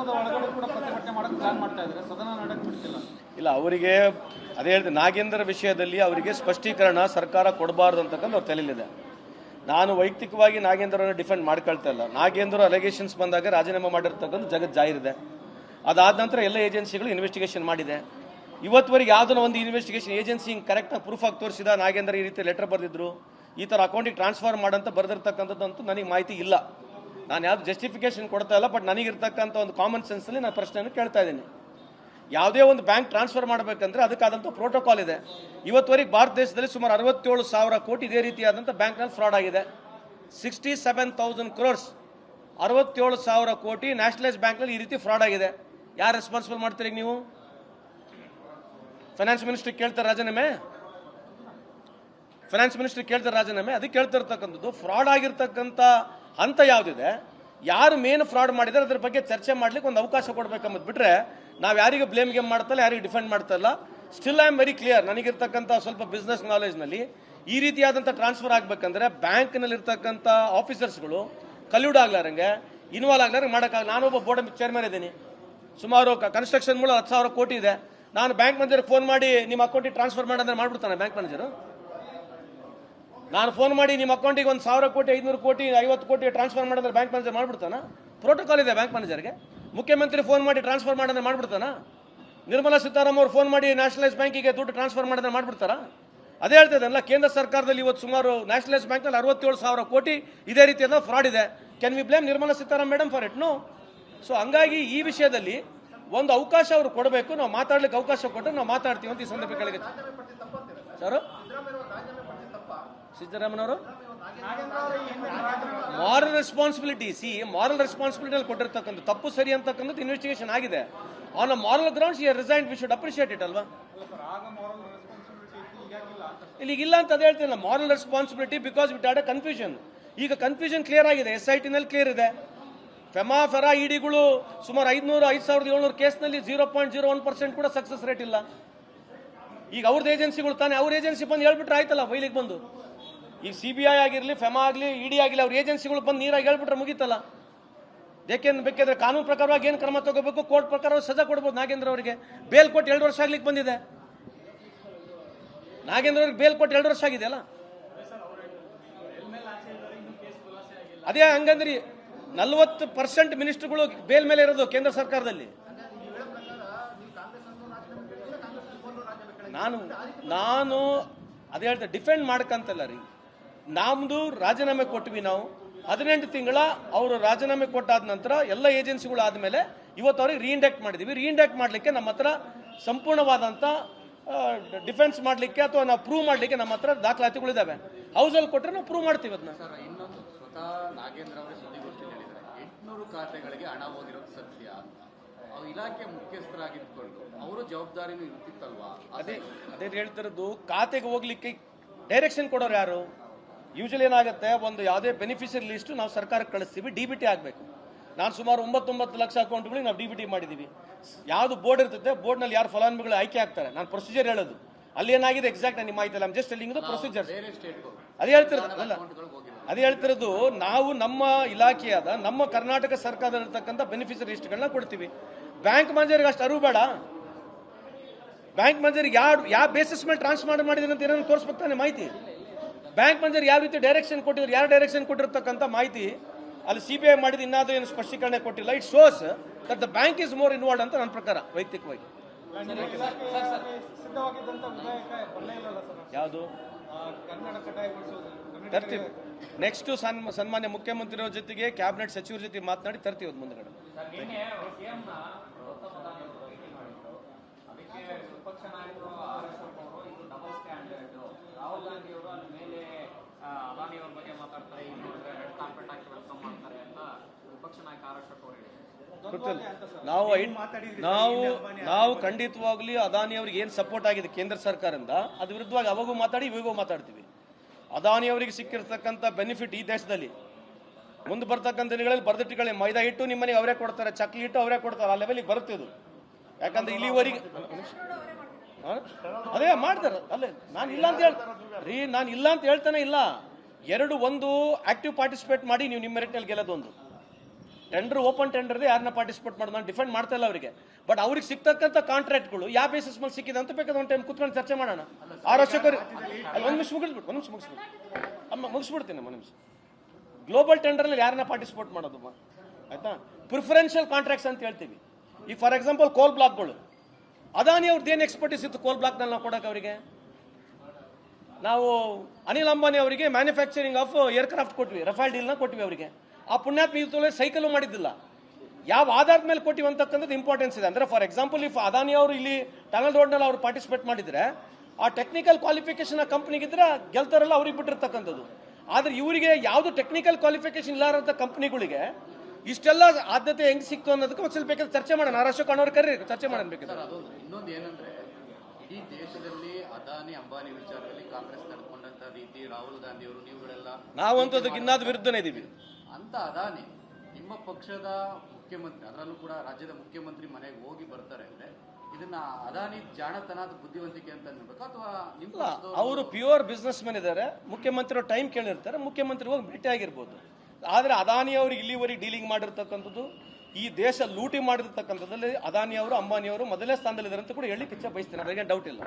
ಸದನದ ಒಳಗಡೆ ಕೂಡ ಪ್ರತಿಭಟನೆ ಮಾಡಕ್ಕೆ ಪ್ಲಾನ್ ಮಾಡ್ತಾ ಇದ್ದಾರೆ, ಸದನ ನಡೆಯಕ್ಕೆ ಬಿಡ್ತಿಲ್ಲ. ಇಲ್ಲ, ಅವರಿಗೆ ಅದೇ ಹೇಳಿದೆ, ನಾಗೇಂದ್ರ ವಿಷಯದಲ್ಲಿ ಅವರಿಗೆ ಸ್ಪಷ್ಟೀಕರಣ ಸರ್ಕಾರ ಕೊಡಬಾರ್ದು ಅಂತಕ್ಕಂಥ ಅವ್ರ ತಲೆಯಲ್ಲಿದೆ. ನಾನು ವೈಯಕ್ತಿಕವಾಗಿ ನಾಗೇಂದ್ರವನ್ನು ಡಿಫೆಂಡ್ ಮಾಡ್ಕೊಳ್ತಾ ಇಲ್ಲ. ನಾಗೇಂದ್ರ ಅಲಿಗೇಷನ್ಸ್ ಬಂದಾಗ ರಾಜೀನಾಮೆ ಮಾಡಿರ್ತಕ್ಕಂಥ ಜಗತ್ ಜಾಹಿರಿದೆ. ಅದಾದ ನಂತರ ಎಲ್ಲ ಏಜೆನ್ಸಿಗಳು ಇನ್ವೆಸ್ಟಿಗೇಷನ್ ಮಾಡಿದೆ. ಇವತ್ತುವರೆಗೆ ಯಾವುದನ್ನ ಒಂದು ಇನ್ವೆಸ್ಟಿಗೇಷನ್ ಏಜೆನ್ಸಿ ಹಿಂಗೆ ಕರೆಕ್ಟಾಗಿ ಪ್ರೂಫಾಗಿ ತೋರಿಸಿದ ನಾಗೇಂದ್ರ ಈ ರೀತಿ ಲೆಟರ್ ಬರೆದಿದ್ರು, ಈ ಥರ ಅಕೌಂಟಿಗೆ ಟ್ರಾನ್ಸ್ಫರ್ ಮಾಡಂತ ಬರೆದಿರ್ತಕ್ಕಂಥದ್ದು ನನಗೆ ಮಾಹಿತಿ ಇಲ್ಲ. ನಾನು ಯಾವುದು ಜಸ್ಟಿಫಿಕೇಶನ್ ಕೊಡ್ತಾ ಇಲ್ಲ, ಬಟ್ ನನಗಿರ್ತಕ್ಕಂಥ ಒಂದು ಕಾಮನ್ ಸೆನ್ಸಲ್ಲಿ ನಾನು ಪ್ರಶ್ನೆಯನ್ನು ಕೇಳ್ತಾ ಇದ್ದೀನಿ. ಯಾವುದೇ ಒಂದು ಬ್ಯಾಂಕ್ ಟ್ರಾನ್ಸ್ಫರ್ ಮಾಡಬೇಕಂದ್ರೆ ಅದಕ್ಕಾದಂಥ ಪ್ರೋಟೋಕಾಲ್ ಇದೆ. ಇವತ್ತುವರೆಗೆ ಭಾರತ ದೇಶದಲ್ಲಿ ಸುಮಾರು 67,000 ಕೋಟಿ ಇದೇ ರೀತಿಯಾದಂಥ ಬ್ಯಾಂಕ್ನಲ್ಲಿ ಫ್ರಾಡ್ ಆಗಿದೆ. 67,000 crores, 67,000 ಕೋಟಿ ನ್ಯಾಷನಲೈಸ್ ಬ್ಯಾಂಕ್ನಲ್ಲಿ ಈ ರೀತಿ ಫ್ರಾಡ್ ಆಗಿದೆ. ಯಾರು ರೆಸ್ಪಾನ್ಸಿಬಲ್ ಮಾಡ್ತೀರಿ ನೀವು? ಫೈನಾನ್ಸ್ ಮಿನಿಸ್ಟ್ರಿಗೆ ಕೇಳ್ತಾರೆ ರಾಜೀನಾಮೆ? ಫೈನಾನ್ಸ್ ಮಿನಿಸ್ಟ್ರಿಗೆ ಕೇಳ್ತಾರೆ ರಾಜೀನಾಮೆ? ಅದಕ್ಕೆ ಕೇಳ್ತಿರ್ತಕ್ಕಂಥದ್ದು ಫ್ರಾಡ್ ಆಗಿರ್ತಕ್ಕಂಥ ಹಂತ ಯಾವುದಿದೆ, ಯಾರು ಮೇನ್ ಫ್ರಾಡ್ ಮಾಡಿದರೆ ಅದ್ರ ಬಗ್ಗೆ ಚರ್ಚೆ ಮಾಡ್ಲಿಕ್ಕೆ ಒಂದು ಅವಕಾಶ ಕೊಡಬೇಕಂಬುದು ಬಿಟ್ಟರೆ ನಾವು ಯಾರಿಗೆ ಬ್ಲೇಮ್ ಗೇಮ್ ಮಾಡ್ತಲ್ಲ, ಯಾರಿಗೆ ಡಿಫೆಂಡ್ ಮಾಡ್ತಾ ಇಲ್ಲ. Still I am very clear. ನನಗಿರ್ತಕ್ಕಂಥ ಸ್ವಲ್ಪ ಬಿಸ್ನೆಸ್ ನಾಲೆಜ್ನಲ್ಲಿ ಈ ರೀತಿಯಾದಂಥ ಟ್ರಾನ್ಸ್ಫರ್ ಆಗಬೇಕಂದ್ರೆ ಬ್ಯಾಂಕ್ನಲ್ಲಿರ್ತಕ್ಕಂಥ ಆಫೀಸರ್ಸ್ಗಳು ಕಲ್ಯೂಡ್ ಆಗ್ಲಾರಂಗೆ, ಇನ್ವಾಲ್ವ್ ಆಗ್ಲಾರಂಗೆ ಮಾಡೋಕ್ಕಾಗಲ್ಲ. ನಾನೊಬ್ಬ ಬೋರ್ಡ್ ಚೇರ್ಮನ್ ಇದ್ದೀನಿ. ಸುಮಾರು ಕನ್ಸ್ಟ್ರಕ್ಷನ್ ಮೂಲ 10,000 ಕೋಟಿ ಇದೆ. ನಾನು ಬ್ಯಾಂಕ್ ಮ್ಯಾನೇಜರ್ಗೆ ಫೋನ್ ಮಾಡಿ ನಿಮ್ಮ ಅಕೌಂಟಿಗೆ ಟ್ರಾನ್ಸ್ಫರ್ ಮಾಡೋದ್ರೆ ಮಾಡ್ಬಿಡ್ತಾನೆ ಬ್ಯಾಂಕ್ ಮ್ಯಾನೇಜರು? ನಾನು ಫೋನ್ ಮಾಡಿ ನಿಮ್ಮ ಅಕೌಂಟಿಗೆ 1,000 ಕೋಟಿ, 500 ಕೋಟಿ, 50 ಕೋಟಿ ಟ್ರಾನ್ಸ್ಫರ್ ಮಾಡಿದ್ರೆ ಬ್ಯಾಂಕ್ ಮ್ಯಾನೇಜರ್ ಮಾಡ್ಬಿಡ್ತಾನ? ಪ್ರೋಟೋಕಾಲ್ ಇದೆ ಬ್ಯಾಂಕ್ ಮ್ಯಾನೇಜರ್ಗೆ. ಮುಖ್ಯಮಂತ್ರಿ ಫೋನ್ ಮಾಡಿ ಟ್ರಾನ್ಸ್ಫರ್ ಮಾಡಿದ್ರೆ ಮಾಡ್ಬಿಡ್ತಾನ? ನಿರ್ಮಲಾ ಸೀತಾರಾಮನ್ ಅವರು ಫೋನ್ ಮಾಡಿ ನ್ಯಾಷನಲೈಸ್ ಬ್ಯಾಂಕಿಗೆ ದುಡ್ಡು ಟ್ರಾನ್ಸ್ಫರ್ ಮಾಡಿದ್ರೆ ಮಾಡ್ಬಿಡ್ತಾರ? ಅದೇ ಹೇಳ್ತಿದ್ದಲ್ಲ, ಕೇಂದ್ರ ಸರ್ಕಾರದಲ್ಲಿ ಇವತ್ತು ಸುಮಾರು ನ್ಯಾಷನಲೈಸ್ ಬ್ಯಾಂಕ್ನಲ್ಲಿ 67,000 ಕೋಟಿ ಇದೇ ರೀತಿಯಾದ ಫ್ರಾಡ್ ಇದೆ. Can we blame Nirmala Sitharaman madam for it? No. So ಹಂಗಾಗಿ ಈ ವಿಷಯದಲ್ಲಿ ಒಂದು ಅವಕಾಶ ಅವರು ಕೊಡಬೇಕು. ನಾವು ಮಾತಾಡ್ಲಿಕ್ಕೆ ಅವಕಾಶ ಕೊಟ್ಟರೆ ನಾವು ಮಾತಾಡ್ತೀವಿ ಅಂತ ಈ ಸಂದರ್ಭಗಳಿಗೆ. ಸರ್, ಸಿದ್ದರಾಮಯ್ಯನವರು ಮಾರಲ್ ರೆಸ್ಪಾನ್ಸಿಬಿಲಿಟಿ, ಮಾರಲ್ ರೆಸ್ಪಾನ್ಸಿಬಿಲಿಟಿ ಕೊಟ್ಟಿರ್ತಕ್ಕಂಥ ತಪ್ಪು ಸರಿ ಅಂತಕ್ಕಂಥದ್ದು ಇನ್ವೆಸ್ಟಿಗೇಷನ್ ಆಗಿದೆ. On a moral grounds you resign, we should appreciate it ಅಲ್ವಾ? ಇಲ್ಲಿಗಿಲ್ಲ ಅಂತ ಅದೇ ಹೇಳ್ತೀನಿ. Moral responsibility because we had a confusion. ಈಗ ಕನ್ಫ್ಯೂಷನ್ ಕ್ಲಿಯರ್ ಆಗಿದೆ. SIT ನಲ್ಲಿ ಕ್ಲಿಯರ್ ಇದೆ. ಫೆರಾ ಇಡಿಗಳು ಸುಮಾರು 5,700 ಕೇಸ್ನಲ್ಲಿ 0.01% ಕೂಡ ಸಕ್ಸಸ್ ರೇಟ್ ಇಲ್ಲ. ಈಗ ಅವ್ರದ್ದು ಏಜೆನ್ಸಿಗಳು ತಾನೆ, ಅವ್ರ ಏಜೆನ್ಸಿ ಬಂದು ಹೇಳ್ಬಿಟ್ರೆ ಆಯ್ತಲ್ಲ ಬೈಲಿಗೆ ಬಂದು. ಈಗ CBI ಆಗಿರಲಿ, ಫೆಮಾ ಆಗಲಿ, ED ಆಗಲಿ, ಅವ್ರ ಏಜೆನ್ಸಿಗಳು ಬಂದು ನೀರಾಗಿ ಹೇಳ್ಬಿಟ್ರೆ ಮುಗೀತಲ್ಲ. ಏಕೆಂದ್ರೆ ಬೇಕಾದ್ರೆ ಕಾನೂನು ಪ್ರಕಾರವಾಗಿ ಏನು ಕ್ರಮ ತಗೋಬೇಕು, ಕೋರ್ಟ್ ಪ್ರಕಾರ ಸಜಾ ಕೊಡ್ಬೋದು. ನಾಗೇಂದ್ರ ಅವರಿಗೆ ಬೇಲ್ ಕೊಟ್ಟು 2 ವರ್ಷ ಆಗ್ಲಿಕ್ಕೆ ಬಂದಿದೆ. ನಾಗೇಂದ್ರ ಅವ್ರಿಗೆ ಬೇಲ್ ಕೊಟ್ಟು 2 ವರ್ಷ ಆಗಿದೆ ಅಲ್ಲ. ಅದೇ ಹಂಗಂದ್ರಿ 40% ಮಿನಿಸ್ಟರ್ಗಳು ಬೇಲ್ ಮೇಲೆ ಇರೋದು ಕೇಂದ್ರ ಸರ್ಕಾರದಲ್ಲಿ. ನಾನು ಅದೇ ಹೇಳ್ತೆ, ಡಿಫೆಂಡ್ ಮಾಡ್ಕಂತಲ್ಲ ರೀ. ನಮ್ದು ರಾಜೀನಾಮೆ ಕೊಟ್ವಿ ನಾವು. 18 ತಿಂಗಳ ಅವರು ರಾಜೀನಾಮೆ ಕೊಟ್ಟಾದ ನಂತರ ಎಲ್ಲ ಏಜೆನ್ಸಿಗಳು ಆದಮೇಲೆ ಇವತ್ತು ಅವ್ರಿಗೆ ರೀಇಂಡಕ್ಟ್ ಮಾಡಿದ್ದೀವಿ. ರೀಇಂಡಕ್ಟ್ ಮಾಡಲಿಕ್ಕೆ ನಮ್ಮ ಹತ್ರ ಸಂಪೂರ್ಣವಾದಂಥ ಡಿಫೆನ್ಸ್ ಮಾಡಲಿಕ್ಕೆ ಅಥವಾ ನಾವು ಪ್ರೂವ್ ಮಾಡಲಿಕ್ಕೆ ನಮ್ಮ ಹತ್ರ ದಾಖಲಾತಿಗಳಿದ್ದಾವೆ. ಹೌಸಲ್ಲಿ ಕೊಟ್ಟರೆ ನಾವು ಪ್ರೂವ್ ಮಾಡ್ತೀವಿ ಅದನ್ನ. ಇನ್ನೊಂದು, ಸ್ವತಃ ನಾಗೇಂದ್ರ ಅವರೇ ಸುದ್ದಿಗೋಷ್ಠಿಯಲ್ಲಿ ಹೇಳಿದ್ದಾರೆ 800 ಖಾತೆಗಳಿಗೆ ಹಣ ಹೋಗಿರೋದು ಸತ್ಯ ಅಂತ. ಅವ್ರು ಇಲಾಖೆ ಮುಖ್ಯಸ್ಥರಾಗಿದ್ದುಕೊಂಡು ಅವರು ಜವಾಬ್ದಾರಿನೂ ಇರ್ತಿತ್ತಲ್ವಾ? ಅದೇ ಹೇಳ್ತಿರೋದು. ಖಾತೆಗೆ ಹೋಗ್ಲಿಕ್ಕೆ ಡೈರೆಕ್ಷನ್ ಕೊಡೋರು ಯಾರು? ಯೂಶಲಿ ಏನಾಗುತ್ತೆ, ಒಂದು ಯಾವುದೇ ಬೆನಿಫಿಷರಿ ಲಿಸ್ಟ್ ನಾವು ಸರ್ಕಾರಕ್ಕೆ ಕಳಿಸ್ತೀವಿ, DBT ಆಗಬೇಕು. ನಾನು ಸುಮಾರು 9 ಲಕ್ಷ ಅಕೌಂಟ್ಗಳಿಗೆ ನಾವು DBT ಮಾಡಿದ್ದೀವಿ. ಯಾವುದು ಬೋರ್ಡ್ ಇರ್ತದೆ, ಬೋರ್ಡ್ನಲ್ಲಿ ಯಾರು ಫಲಾನುಭವಿಗಳು ಆಯ್ಕೆ ಆಗ್ತಾರೆ, ನಾನು ಪ್ರೊಸೀಜರ್ ಹೇಳೋದು. ಅಲ್ಲಿ ಏನಾಗಿದೆ ಎಕ್ಸಾಕ್ಟ್ ನಿಮ್ಮ ಮಾಹಿತಿ ಇಲ್ಲ. Just telling the procedure. ಅದೇ ಹೇಳ್ತಿರೋದು ನಾವು ನಮ್ಮ ಇಲಾಖೆಯಾದ ನಮ್ಮ ಕರ್ನಾಟಕ ಸರ್ಕಾರದಲ್ಲಿರ್ತಕ್ಕಂಥ ಬೆನಿಫಿಷರಿ ಲಿಸ್ಟ್ಗಳನ್ನ ಕೊಡ್ತೀವಿ. ಬ್ಯಾಂಕ್ ಮ್ಯಾನೇಜರ್ಗೆ ಅಷ್ಟು ಅರಿವು ಬೇಡ. ಬ್ಯಾಂಕ್ ಮ್ಯಾನೇಜರ್ಗೆ ಯಾವ ಬೇಸಿಸ್ ಮೇಲೆ ಟ್ರಾನ್ಸ್ಫರ್ ಮಾಡಿದ್ರೆ ಅಂತ ಏನೋ ತೋರಿಸ್ಬೇಕಾನೆ ಮಾಹಿತಿ. ಬ್ಯಾಂಕ್ ಮ್ಯಾನೇಜರ್ ಯಾವ ರೀತಿ ಡೈರೆಕ್ಷನ್ ಕೊಟ್ಟಿದ್ರು, ಯಾರು ಡೈರೆಕ್ಷನ್ ಕೊಟ್ಟಿರ್ತಕ್ಕಂಥ ಮಾಹಿತಿ ಅಲ್ಲಿ CBI ಮಾಡಿದ ಇನ್ನಾದರೂ ಏನು ಸ್ಪಷ್ಟೀಕರಣ ಕೊಟ್ಟಿಲ್ಲ. It shows that the bank is more involved ಅಂತ ನನ್ನ ಪ್ರಕಾರ ವೈಯಕ್ತಿಕವಾಗಿ. ಯಾವುದು ತರ್ತೀವಿ ನೆಕ್ಸ್ಟ್ ಸನ್ಮಾನ್ಯ ಮುಖ್ಯಮಂತ್ರಿಯವರ ಜೊತೆಗೆ ಕ್ಯಾಬಿನೆಟ್ ಸಚಿವರ ಜೊತೆ ಮಾತನಾಡಿ ತರ್ತೀವಿ ಮುಂದಗಡೆ. ನಾವು ಖಂಡಿತವಾಗ್ಲಿ ಅದಾನಿ ಅವ್ರಿಗೆ ಏನು ಸಪೋರ್ಟ್ ಆಗಿದೆ ಕೇಂದ್ರ ಸರ್ಕಾರದಿಂದ ಅದ್ರ ವಿರುದ್ಧವಾಗಿ ಅವಾಗೂ ಮಾತಾಡಿ ಇವಾಗೂ ಮಾತಾಡ್ತೀವಿ. ಅದಾನಿ ಅವರಿಗೆ ಸಿಕ್ಕಿರ್ತಕ್ಕಂಥ ಬೆನಿಫಿಟ್ ಈ ದೇಶದಲ್ಲಿ ಮುಂದೆ ಬರ್ತಕ್ಕಂಥ ದಿನಗಳಲ್ಲಿ ಬರ್ದಿಟ್ಟುಗಳೇ ಮೈದಾ ಹಿಟ್ಟು ನಿಮ್ಮ ಮನೆಗೆ ಅವರೇ ಕೊಡ್ತಾರೆ, ಚಕ್ಲಿ ಹಿಟ್ಟು ಅವರೇ ಕೊಡ್ತಾರೆ, ಆ ಲೆವೆಲಿಗೆ ಬರುತ್ತೆ ಇದು. ಯಾಕಂದ್ರೆ ಇಲ್ಲಿವರೆಗೆ ಅದೇ ಮಾಡ್ತಾರೆ. ಅಲ್ಲೇ ನಾನು ಇಲ್ಲ ಅಂತ ಹೇಳ್ರಿ, ನಾನು ಇಲ್ಲ ಅಂತ ಹೇಳ್ತಾನೆ ಇಲ್ಲ. ಒಂದು ಆಕ್ಟಿವ್ ಪಾರ್ಟಿಸಿಪೇಟ್ ಮಾಡಿ ನೀವು ನಿಮ್ಮ ಮೆರಿಟ್ನಲ್ಲಿ ಗೆಲ್ಲೋದೊಂದು. ಟೆಂಡರ್ ಓಪನ್ ಟೆಂಡರ್ ಯಾರನ್ನ ಪಾರ್ಟಿಸಿಪೇಟ್ ಮಾಡೋದು ನಾನು ಡಿಫೆಂಡ್ ಮಾಡ್ತಾ ಇಲ್ಲ ಅವರಿಗೆ. ಬಟ್ ಅವ್ರಿಗೆ ಸಿಗ್ತಕ್ಕಂಥ ಕಾಂಟ್ರಾಕ್ಟ್ಗಳು ಯಾವ ಬೇಸಿಸ್ ಮೇಲೆ ಸಿಕ್ಕಿದೆ ಅಂತ ಬೇಕಾದ್ರೆ ಒಂದು ಟೈಮ್ ಕೂತ್ಕೊಂಡು ಚರ್ಚೆ ಮಾಡೋಣ. 6 ವರ್ಷಕ್ಕೆ ಅಲ್ಲಿ ಒಂದು ನಿಮಿಷ ಮುಗಿಸ್ಬಿಡ್ತೀನಿ ಅಮ್ಮ, ಮುಗಿಸ್ಬಿಡ್ತೀನಿ ಒಂದು ನಿಮಿಷ. ಗ್ಲೋಬಲ್ ಟೆಂಡರ್ನಲ್ಲಿ ಯಾರನ್ನ ಪಾರ್ಟಿಸಿಪೇಟ್ ಮಾಡೋದಮ್ಮ, ಆಯ್ತಾ? ಪ್ರಿಫರೆನ್ಷಿಯಲ್ ಕಾಂಟ್ರಾಕ್ಟ್ಸ್ ಅಂತ ಹೇಳ್ತೀವಿ. ಈಗ ಫಾರ್ ಎಕ್ಸಾಂಪಲ್ ಕೋಲ್ ಬ್ಲಾಕ್ಗಳು, ಅದಾನಿ ಅವ್ರದ್ದು ಏನು ಎಕ್ಸ್ಪರ್ಟೀಸ್ ಇತ್ತು ಕೋಲ್ ಬ್ಲಾಕ್ನಲ್ಲಿ ನಾವು ಕೊಡೋಕೆ ಅವರಿಗೆ? ನಾವು ಅನಿಲ್ ಅಂಬಾನಿ ಅವರಿಗೆ ಮ್ಯಾನುಫ್ಯಾಕ್ಚರಿಂಗ್ ಆಫ್ ಏರ್ಕ್ರಾಫ್ಟ್ ಕೊಟ್ವಿ, ರಫೇಲ್ ಡೀಲ್ನ ಕೊಟ್ವಿ ಅವರಿಗೆ. ಆ ಪುಣ್ಯಾತ್ಮ ಇವತ್ತು ಸೈಕಲ್ ಮಾಡಿದ್ದಿಲ್ಲ. ಯಾವ ಆಧಾರದ ಮೇಲೆ ಕೊಟ್ಟಿವಿ ಅಂತಕ್ಕಂಥದ್ದು ಇಂಪಾರ್ಟೆನ್ಸ್ ಇದೆ. ಅಂದರೆ ಫಾರ್ ಎಕ್ಸಾಂಪಲ್ ಇಫ್ ಅದಾನಿ ಅವರು ಇಲ್ಲಿ ಟನಲ್ ರೋಡ್ನಲ್ಲಿ ಅವರು ಪಾರ್ಟಿಸಿಪೇಟ್ ಮಾಡಿದರೆ ಆ ಟೆಕ್ನಿಕಲ್ ಕ್ವಾಲಿಫಿಕೇಶನ್ ಆ ಕಂಪ್ನಿಗಿದ್ರೆ ಗೆಲ್ತಾರಲ್ಲ ಅವ್ರಿಗೆ ಬಿಟ್ಟಿರ್ತಕ್ಕಂಥದ್ದು. ಆದರೆ ಇವರಿಗೆ ಯಾವುದು ಟೆಕ್ನಿಕಲ್ ಕ್ವಾಲಿಫಿಕೇಶನ್ ಇಲ್ಲಾರಂಥ ಕಂಪ್ನಿಗಳಿಗೆ ಇಷ್ಟೆಲ್ಲ ಆದ್ಯತೆ ಹೆಂಗೆ ಸಿಕ್ತು ಅನ್ನೋದಕ್ಕೆ ಒಂದು ಸ್ವಲ್ಪ ಬೇಕಾದ್ರೆ ಚರ್ಚೆ ಮಾಡೋಣ. ಅಶೋಕ್ ಅಣ್ಣವ್ರ ಕರೀರಿ, ಚರ್ಚೆ ಮಾಡೋಣ ಬೇಕಾದ್ರೆ. ಅದೊಂದು ಇನ್ನೊಂದು ಏನಂದ್ರೆ, ಇಡೀ ದೇಶದಲ್ಲಿ ಅದಾನಿ ಅಂಬಾನಿ ವಿಚಾರದಲ್ಲಿ ಕಾಂಗ್ರೆಸ್ ನಡ್ಕೊಂಡಂತ ರೀತಿ, ರಾಹುಲ್ ಗಾಂಧಿ ಅವರು ನೀವುಗಳೆಲ್ಲ ನಾವಂತೂ ಅದಕ್ಕೆ ಇನ್ನಾದ ವಿರುದ್ಧನೇ ಇದ್ದೀವಿ ಅಂತ ಅದಾನಿ ನಿಮ್ಮ ಪಕ್ಷದ ಮುಖ್ಯಮಂತ್ರಿ, ಅದರಲ್ಲೂ ಕೂಡ ರಾಜ್ಯದ ಮುಖ್ಯಮಂತ್ರಿ ಮನೆಗೆ ಹೋಗಿ ಬರ್ತಾರೆ ಅಂದ್ರೆ ಇದನ್ನ ಅದಾನಿ ಜಾಣತನದ ಬುದ್ಧಿವಂತಿಕೆ ಅಂತ ಅನ್ಬೇಕು ಅಥವಾ ನಿಮ್ಮ ಅವರು ಪ್ಯೂರ್ ಬಿಸ್ನೆಸ್ ಮ್ಯಾನ್ ಇದ್ದಾರೆ. ಮುಖ್ಯಮಂತ್ರಿ ಟೈಮ್ ಕೇಳಿರ್ತಾರೆ, ಮುಖ್ಯಮಂತ್ರಿ ಹೋಗಿ ಭೇಟಿ ಆಗಿರ್ಬೋದು. ಆದರೆ ಅದಾನಿ ಅವ್ರಿಗೆ ಇಲ್ಲಿವರೆಗೆ ಡೀಲಿಂಗ್ ಮಾಡಿರ್ತಕ್ಕಂಥದ್ದು, ಈ ದೇಶ ಲೂಟಿ ಮಾಡಿರ್ತಕ್ಕಂಥದ್ದಲ್ಲಿ ಅದಾನಿ ಅವರು ಅಂಬಾನಿ ಅವರು ಮೊದಲೇ ಸ್ಥಾನದಲ್ಲಿದ್ದಾರೆ ಅಂತ ಕೂಡ ಹೇಳಲಿಕ್ಕೆ ಇಚ್ಛೆ ಬಯಸ್ತೇನೆ, ಅದಕ್ಕೆ ಡೌಟ್ ಇಲ್ಲ.